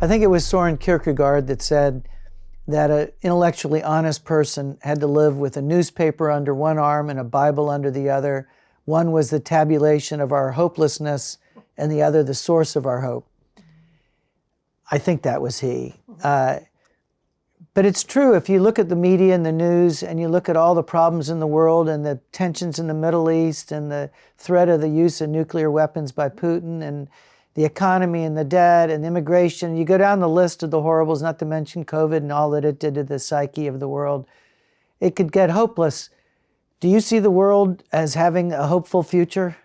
I think it was Soren Kierkegaard that said that an intellectually honest person had to live with a newspaper under one arm and a Bible under the other. One was the tabulation of our hopelessness, and the other the source of our hope. I think that was he. But it's true, if you look at the media and the news and you look at all the problems in the world and the tensions in the Middle East and the threat of the use of nuclear weapons by Putin and the economy and the debt and immigration, you go down the list of the horribles, not to mention COVID and all that it did to the psyche of the world, it could get hopeless. Do you see the world as having a hopeful future?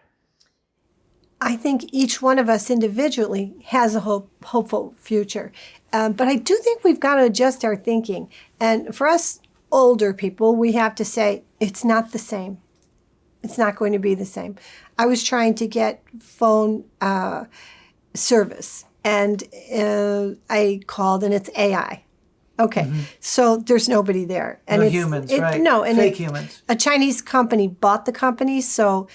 I think each one of us individually has a hopeful future. But I do think we've got to adjust our thinking. And for us older people, we have to say, it's not the same. It's not going to be the same. I was trying to get phone service, and I called, and it's AI. Okay, so there's nobody there. And no humans, right? No, and fake humans. A Chinese company bought the company, so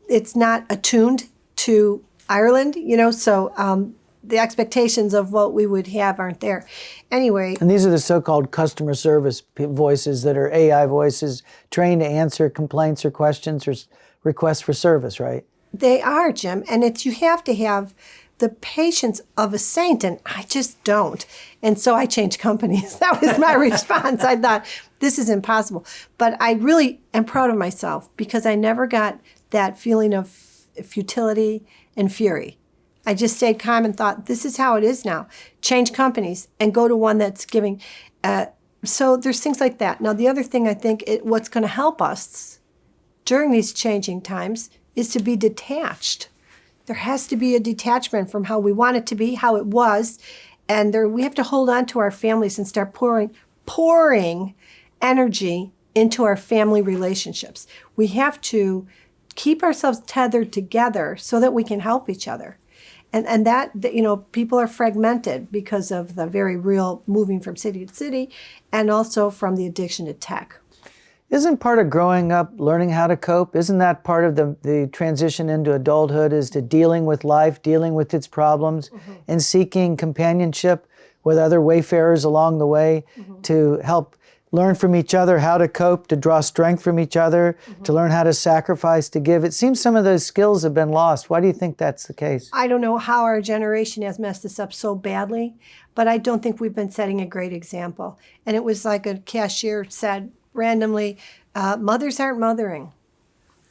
it's not attuned to Ireland, so the expectations of what we would have aren't there. Anyway. And these are the so-called customer service voices that are AI voices trained to answer complaints or questions or requests for service, right? They are, Jim, and you have to have the patience of a saint, and I just don't. And so I changed companies. That was my response. I thought, this is impossible. But I really am proud of myself because I never got that feeling of futility and fury. I just stayed calm and thought, this is how it is now. Change companies and go to one that's giving. So there's things like that. Now, the other thing I think what's going to help us during these changing times is to be detached. There has to be a detachment from how we want it to be, how it was. And we have to hold on to our families and start pouring energy into our family relationships. We have to keep ourselves tethered together so that we can help each other. And that, people are fragmented because of the very real moving from city to city and also from the addiction to tech. Isn't part of growing up learning how to cope? Isn't that part of the transition into adulthood is to dealing with life, dealing with its problems, and seeking companionship with other wayfarers along the way to help learn from each other how to cope, to draw strength from each other, to learn how to sacrifice, to give. It seems some of those skills have been lost. Why do you think that's the case? I don't know how our generation has messed this up so badly, but I don't think we've been setting a great example. And it was like a cashier said randomly, mothers aren't mothering.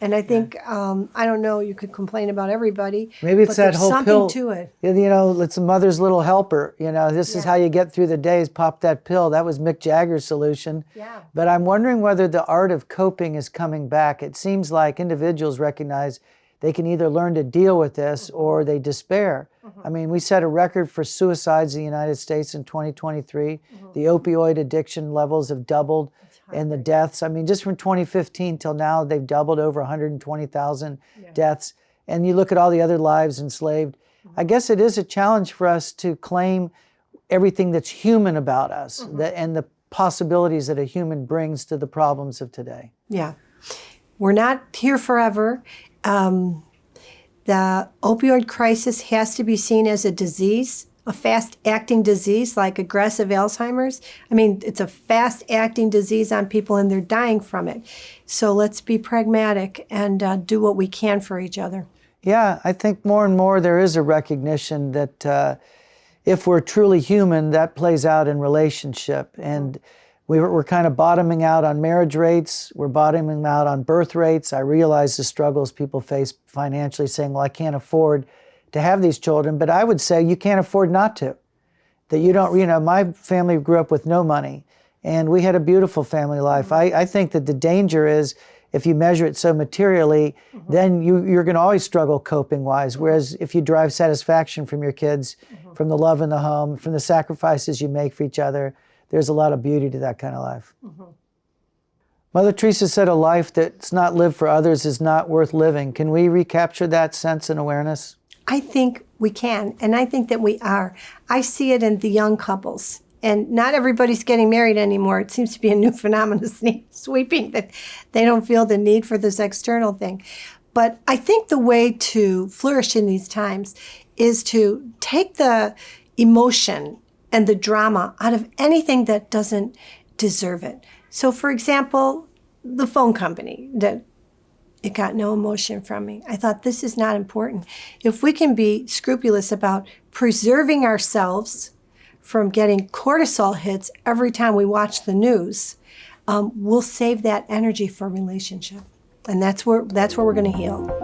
And I think, I don't know, you could complain about everybody. Maybe it's that whole pill. Something to it. It's a mother's little helper. This is how you get through the days, pop that pill. That was Mick Jagger's solution. Yeah. But I'm wondering whether the art of coping is coming back. It seems like individuals recognize they can either learn to deal with this or they despair. I mean, we set a record for suicides in the United States in 2023. The opioid addiction levels have doubled. And the deaths, I mean, just from 2015 till now, they've doubled over 120,000 deaths. And you look at all the other lives enslaved. I guess it is a challenge for us to claim everything that's human about us and the possibilities that a human brings to the problems of today. Yeah. We're not here forever. The opioid crisis has to be seen as a disease, a fast-acting disease like aggressive Alzheimer's. I mean, it's a fast-acting disease on people and they're dying from it. So let's be pragmatic and do what we can for each other. Yeah, I think more and more there is a recognition that if we're truly human, that plays out in relationship. And we're kind of bottoming out on marriage rates. We're bottoming out on birth rates. I realize the struggles people face financially, saying, well, I can't afford to have these children, but I would say you can't afford not to. That you don't, my family grew up with no money, and we had a beautiful family life. I think that the danger is if you measure it so materially, then you're going to always struggle coping-wise, whereas if you derive satisfaction from your kids, from the love in the home, from the sacrifices you make for each other, there's a lot of beauty to that kind of life. Mother Teresa said a life that's not lived for others is not worth living. Can we recapture that sense and awareness? I think we can, and I think that we are. I see it in the young couples, and not everybody's getting married anymore. It seems to be a new phenomenon sweeping that they don't feel the need for this external thing. But I think the way to flourish in these times is to take the emotion and the drama out of anything that doesn't deserve it. So, for example, the phone company that it got no emotion from me. I thought, this is not important. If we can be scrupulous about preserving ourselves from getting cortisol hits every time we watch the news, we'll save that energy for a relationship. And that's where we're going to heal.